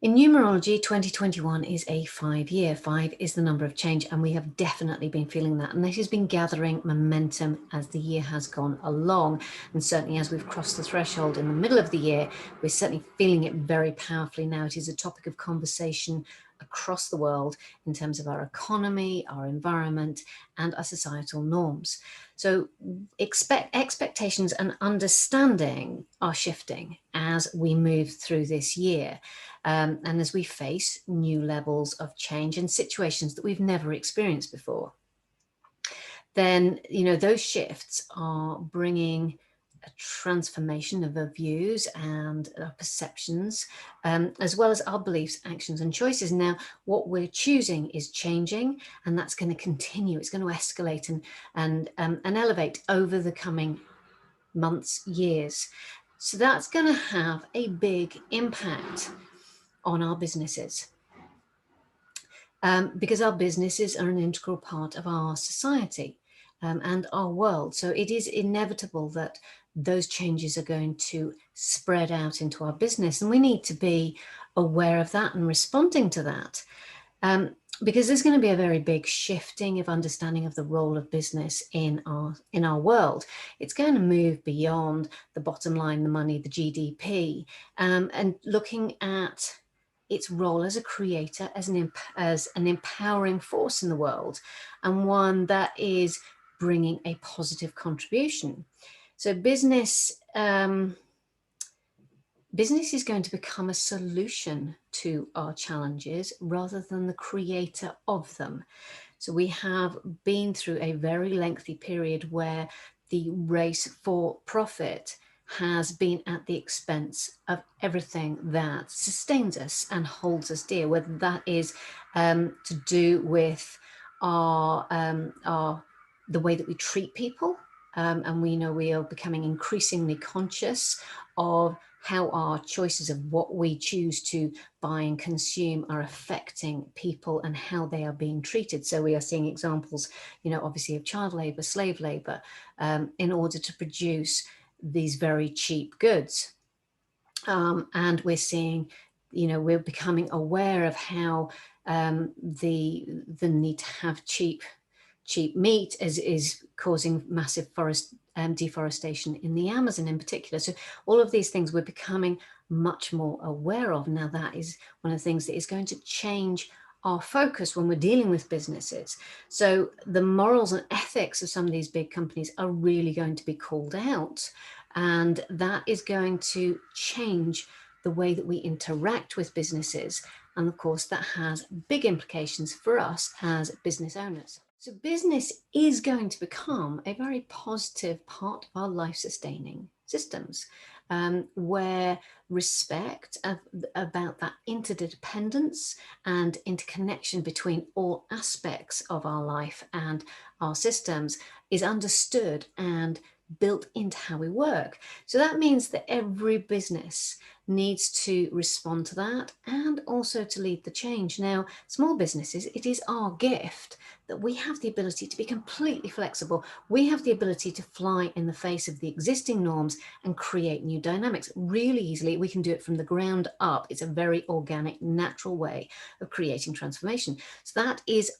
In numerology, 2021 is a 5-year. 5 is the number of change, and we have definitely been feeling that. And this has been gathering momentum as the year has gone along. And certainly as we've crossed the threshold in the middle of the year, we're certainly feeling it very powerfully now. It is a topic of conversation across the world in terms of our economy, our environment, and our societal norms. So expectations and understanding are shifting as we move through this year. And as we face new levels of change and situations that we've never experienced before, then, those shifts are bringing a transformation of our views and our perceptions, as well as our beliefs, actions, and choices. Now, what we're choosing is changing, and that's going to continue. It's going to escalate and elevate over the coming months, years. So that's going to have a big impact on our businesses, because our businesses are an integral part of our society and our world. So it is inevitable that those changes are going to spread out into our business, and we need to be aware of that and responding to that, because there's going to be a very big shifting of understanding of the role of business in our world. It's going to move beyond the bottom line, the money, the GDP, and looking at its role as a creator, as an empowering force in the world, and one that is bringing a positive contribution. So business is going to become a solution to our challenges rather than the creator of them. So we have been through a very lengthy period where the race for profit has been at the expense of everything that sustains us and holds us dear, whether that is to do with the way that we treat people. And we know we are becoming increasingly conscious of how our choices of what we choose to buy and consume are affecting people and how they are being treated. So we are seeing examples, obviously, of child labor, slave labor, in order to produce these very cheap goods. And we're seeing, we're becoming aware of how the need to have cheap meat is causing massive forest deforestation in the Amazon in particular. So all of these things we're becoming much more aware of. Now, that is one of the things that is going to change our focus when we're dealing with businesses. So the morals and ethics of some of these big companies are really going to be called out. And that is going to change the way that we interact with businesses. And of course, that has big implications for us as business owners. So business is going to become a very positive part of our life-sustaining systems, where respect about that interdependence and interconnection between all aspects of our life and our systems is understood and built into how we work. So that means that every business needs to respond to that and also to lead the change. Now, small businesses, it is our gift that we have the ability to be completely flexible. We have the ability to fly in the face of the existing norms and create new dynamics really easily. We can do it from the ground up. It's a very organic, natural way of creating transformation. So that is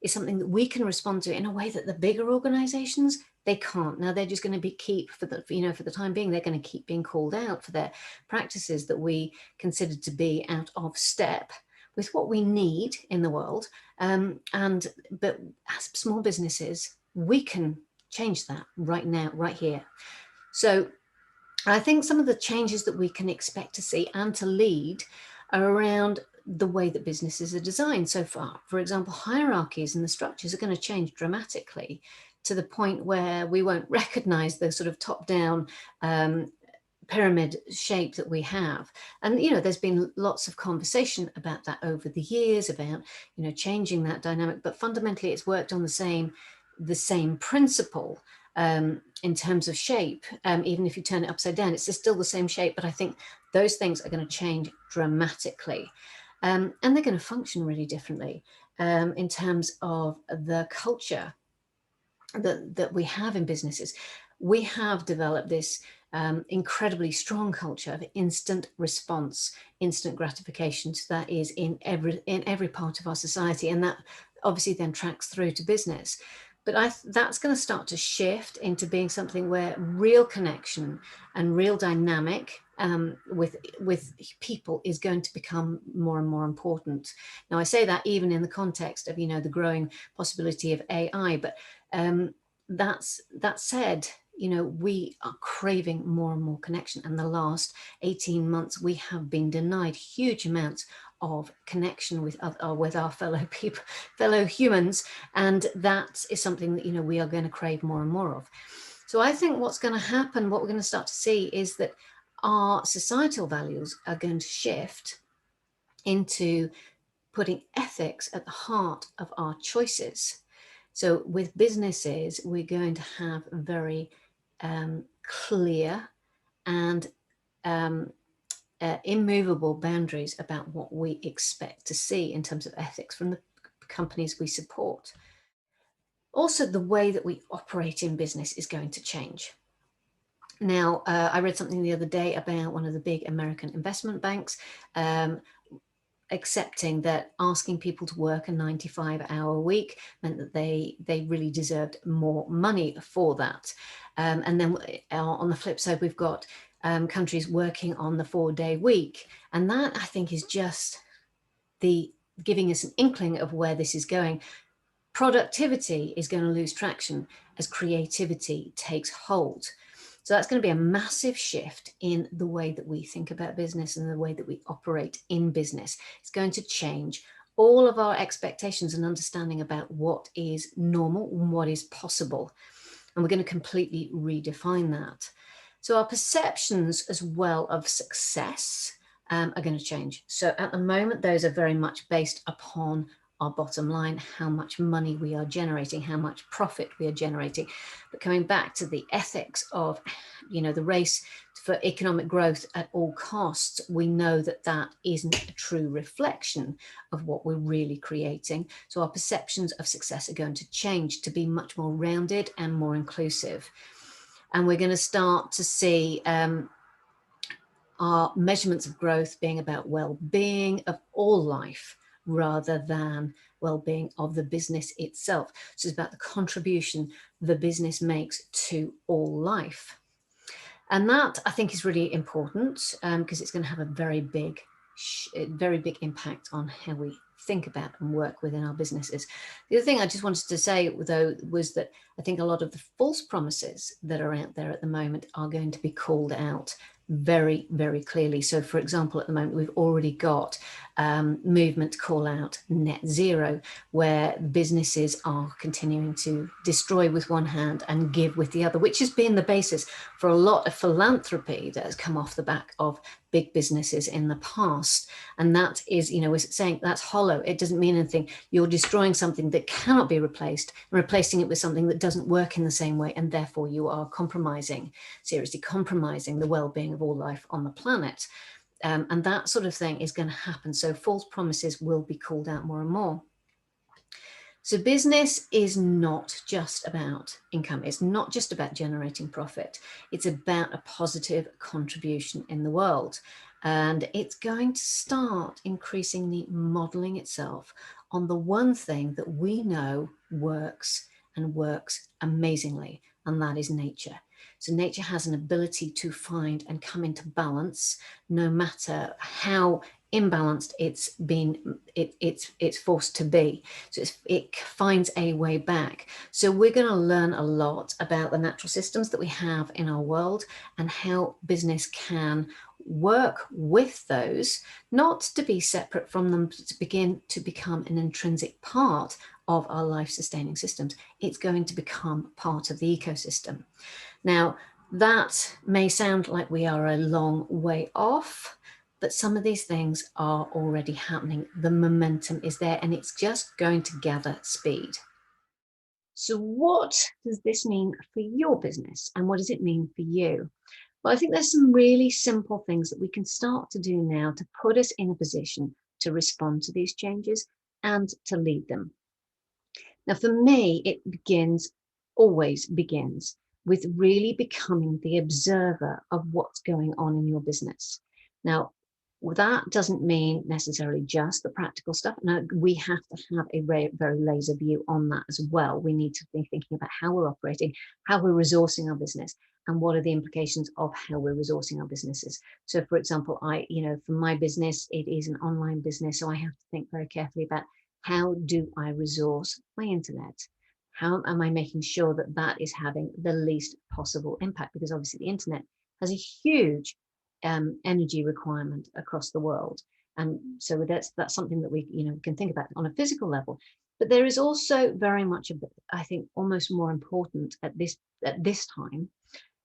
something that we can respond to in a way that the bigger organizations, they can't. Now they're just going to keep for the time being, they're going to keep being called out for their practices that we consider to be out of step with what we need in the world. But as small businesses, we can change that right now, right here. So I think some of the changes that we can expect to see and to lead are around the way that businesses are designed so far. For example, hierarchies and the structures are going to change dramatically to the point where we won't recognize the sort of top-down pyramid shape that we have. And, there's been lots of conversation about that over the years, about, changing that dynamic, but fundamentally it's worked on the same principle in terms of shape. Even if you turn it upside down, it's still the same shape, but I think those things are going to change dramatically. And they're going to function really differently in terms of the culture that we have in businesses. We have developed this incredibly strong culture of instant response, instant gratification. So that is in every part of our society, and that obviously then tracks through to business. But that's going to start to shift into being something where real connection and real dynamic with people is going to become more and more important. Now, I say that even in the context of, the growing possibility of AI, but that said, we are craving more and more connection. And the last 18 months, we have been denied huge amounts of connection with our fellow people, fellow humans. And that is something that, we are going to crave more and more of. So I think what's going to happen, what we're going to start to see is that our societal values are going to shift into putting ethics at the heart of our choices. So with businesses, we're going to have very clear and immovable boundaries about what we expect to see in terms of ethics from the companies we support. Also, the way that we operate in business is going to change. Now, I read something the other day about one of the big American investment banks accepting that asking people to work a 95-hour week meant that they really deserved more money for that. And then on the flip side, we've got countries working on the 4-day week. And that, I think, is just giving us an inkling of where this is going. Productivity is going to lose traction as creativity takes hold. So that's going to be a massive shift in the way that we think about business and the way that we operate in business. It's going to change all of our expectations and understanding about what is normal and what is possible. And we're going to completely redefine that. So our perceptions as well of success are going to change. So at the moment, those are very much based upon our bottom line, how much money we are generating, how much profit we are generating. But coming back to the ethics of, the race for economic growth at all costs, we know that that isn't a true reflection of what we're really creating. So our perceptions of success are going to change to be much more rounded and more inclusive. And we're going to start to see our measurements of growth being about well-being of all life, rather than well-being of the business itself. So it's about the contribution the business makes to all life. And that, I think, is really important because it's going to have a very big impact on how we think about and work within our businesses. The other thing I just wanted to say, though, was that I think a lot of the false promises that are out there at the moment are going to be called out very, very clearly. So, for example, at the moment, we've already got movement to call out net zero, where businesses are continuing to destroy with one hand and give with the other, which has been the basis for a lot of philanthropy that has come off the back of big businesses in the past. And that is, we're saying that's hollow. It doesn't mean anything. You're destroying something that cannot be replaced and replacing it with something that doesn't work in the same way. And therefore you are seriously compromising the well-being of all life on the planet. And that sort of thing is going to happen. So false promises will be called out more and more. So business is not just about income. It's not just about generating profit. It's about a positive contribution in the world. And it's going to start increasingly modeling itself on the one thing that we know works and works amazingly, and that is nature. So nature has an ability to find and come into balance no matter how imbalanced it's forced to be. So it finds a way back. So we're going to learn a lot about the natural systems that we have in our world and how business can work with those, not to be separate from them, but to begin to become an intrinsic part of our life-sustaining systems. It's going to become part of the ecosystem. Now, that may sound like we are a long way off, but some of these things are already happening. The momentum is there, and it's just going to gather speed. So what does this mean for your business, and what does it mean for you? Well, I think there's some really simple things that we can start to do now to put us in a position to respond to these changes and to lead them. Now, for me, it always begins with really becoming the observer of what's going on in your business. Now, that doesn't mean necessarily just the practical stuff. Now, we have to have a very laser view on that as well. We need to be thinking about how we're operating, how we're resourcing our business, and what are the implications of how we're resourcing our businesses. So, for example, for my business, it is an online business, so I have to think very carefully about how do I resource my internet? How am I making sure that that is having the least possible impact? Because obviously the internet has a huge energy requirement across the world. And so that's something that we can think about on a physical level. But there is also very much I think almost more important at this time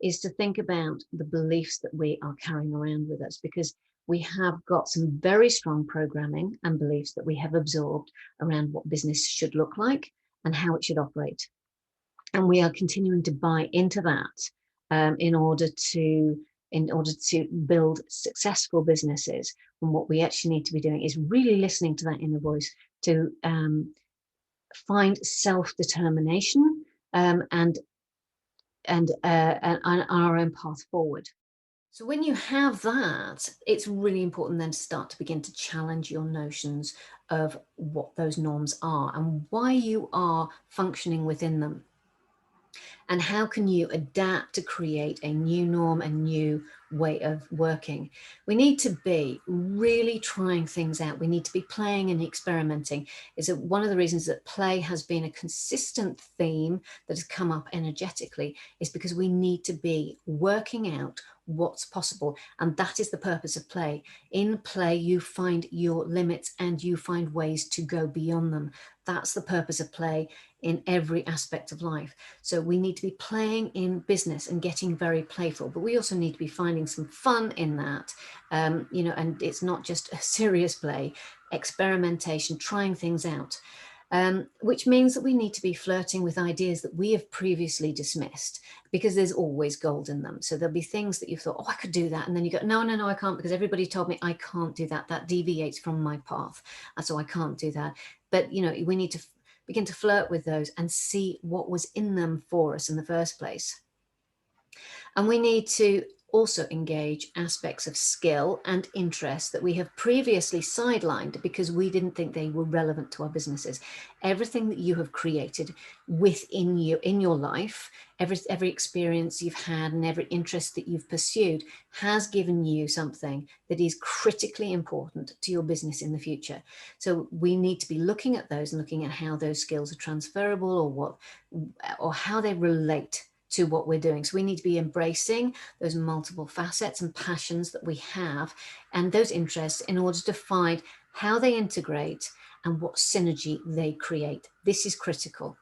is to think about the beliefs that we are carrying around with us, because we have got some very strong programming and beliefs that we have absorbed around what business should look like and how it should operate. And we are continuing to buy into that in order to build successful businesses. And what we actually need to be doing is really listening to that inner voice to find self-determination and our own path forward. So when you have that, it's really important then to start to begin to challenge your notions of what those norms are and why you are functioning within them. And how can you adapt to create a new norm, a new way of working? We need to be really trying things out. We need to be playing and experimenting. Is that one of the reasons that play has been a consistent theme that has come up energetically, is because we need to be working out what's possible. And that is the purpose of play. In play, you find your limits and you find ways to go beyond them. That's the purpose of play in every aspect of life. So we need to be playing in business and getting very playful, but we also need to be finding some fun in that, and it's not just a serious play, experimentation, trying things out. Which means that we need to be flirting with ideas that we have previously dismissed, because there's always gold in them. So there'll be things that you thought, oh, I could do that. And then you go, no, I can't, because everybody told me I can't do that. That deviates from my path. So I can't do that. But, we need to begin to flirt with those and see what was in them for us in the first place. And we need to also engage aspects of skill and interest that we have previously sidelined because we didn't think they were relevant to our businesses. Everything that you have created within you, in your life, every experience you've had and every interest that you've pursued has given you something that is critically important to your business in the future. So we need to be looking at those and looking at how those skills are transferable, or how they relate to what we're doing. So we need to be embracing those multiple facets and passions that we have and those interests in order to find how they integrate and what synergy they create. This is critical.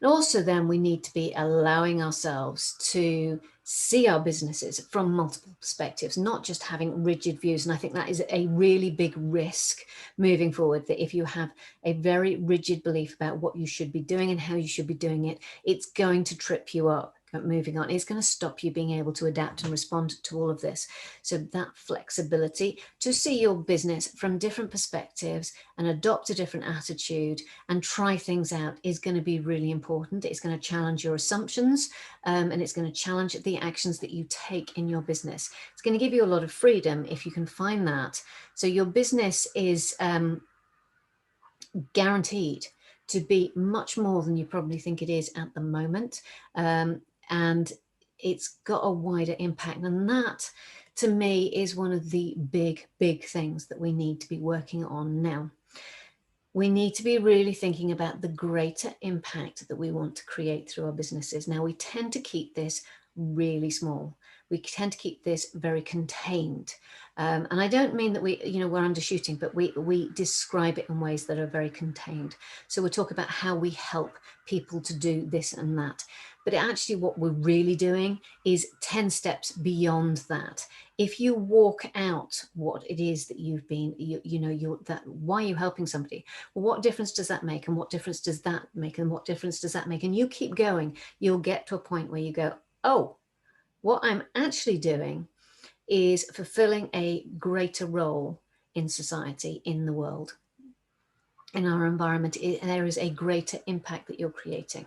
And also then we need to be allowing ourselves to see our businesses from multiple perspectives, not just having rigid views. And I think that is a really big risk moving forward, that if you have a very rigid belief about what you should be doing and how you should be doing it, it's going to trip you up. Moving on, it's going to stop you being able to adapt and respond to all of this. So that flexibility to see your business from different perspectives and adopt a different attitude and try things out is going to be really important. It's going to challenge your assumptions, and it's going to challenge the actions that you take in your business. It's going to give you a lot of freedom if you can find that. So your business is guaranteed to be much more than you probably think it is at the moment. And it's got a wider impact. And that, to me, is one of the big things that we need to be working on now. We need to be really thinking about the greater impact that we want to create through our businesses. Now, we tend to keep this really small. We tend to keep this very contained. And I don't mean that we're undershooting, but we describe it in ways that are very contained. So we'll talk about how we help people to do this and that. But actually what we're really doing is 10 steps beyond that. If you walk out what it is that you've been, why are you helping somebody? Well, what difference does that make? And what difference does that make? And what difference does that make? And you keep going, you'll get to a point where you go, oh, what I'm actually doing is fulfilling a greater role in society, in the world. in our environment, there is a greater impact that you're creating,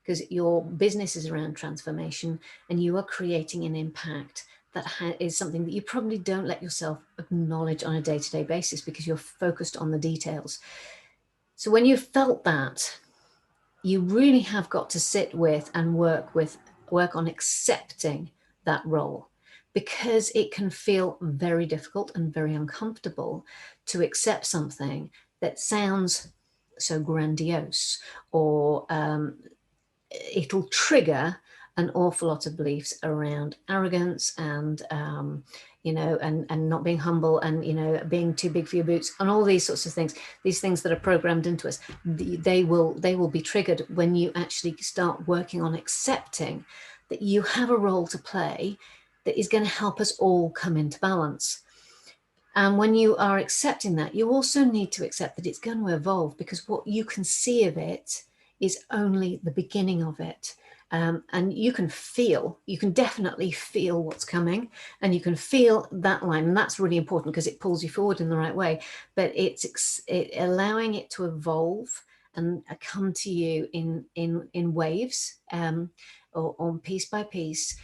because your business is around transformation and you are creating an impact that is something that you probably don't let yourself acknowledge on a day-to-day basis because you're focused on the details. So when you felt that, you really have got to sit with and work on accepting that role, because it can feel very difficult and very uncomfortable to accept something that sounds so grandiose, or it'll trigger an awful lot of beliefs around arrogance and and not being humble, and being too big for your boots, and all these sorts of things. These things that are programmed into us, they will be triggered when you actually start working on accepting that you have a role to play that is going to help us all come into balance. And when you are accepting that, you also need to accept that it's going to evolve, because what you can see of it is only the beginning of it. And you can definitely feel what's coming, and you can feel that line. And that's really important because it pulls you forward in the right way. But it's allowing it to evolve and come to you in waves, or on piece by piece,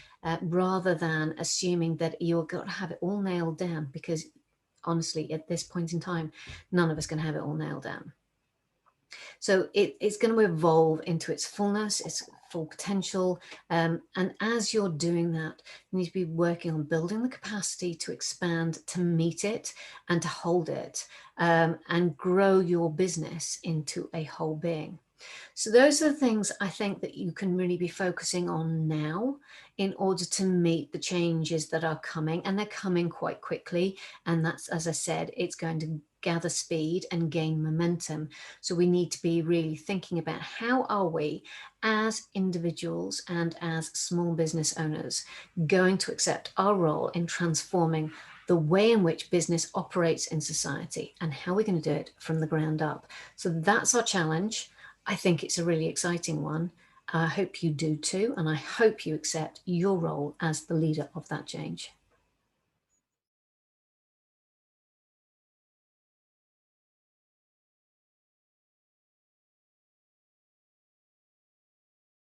rather than assuming that you're going to have it all nailed down, because honestly, at this point in time, none of us can have it all nailed down. So it's going to evolve into its fullness, its full potential. And as you're doing that, you need to be working on building the capacity to expand, to meet it and to hold it, and grow your business into a whole being. So those are the things I think that you can really be focusing on now in order to meet the changes that are coming, and they're coming quite quickly. And that's, as I said, it's going to gather speed and gain momentum. So we need to be really thinking about how are we as individuals and as small business owners going to accept our role in transforming the way in which business operates in society, and how we're going to do it from the ground up. So that's our challenge. I think it's a really exciting one. I hope you do too, and I hope you accept your role as the leader of that change.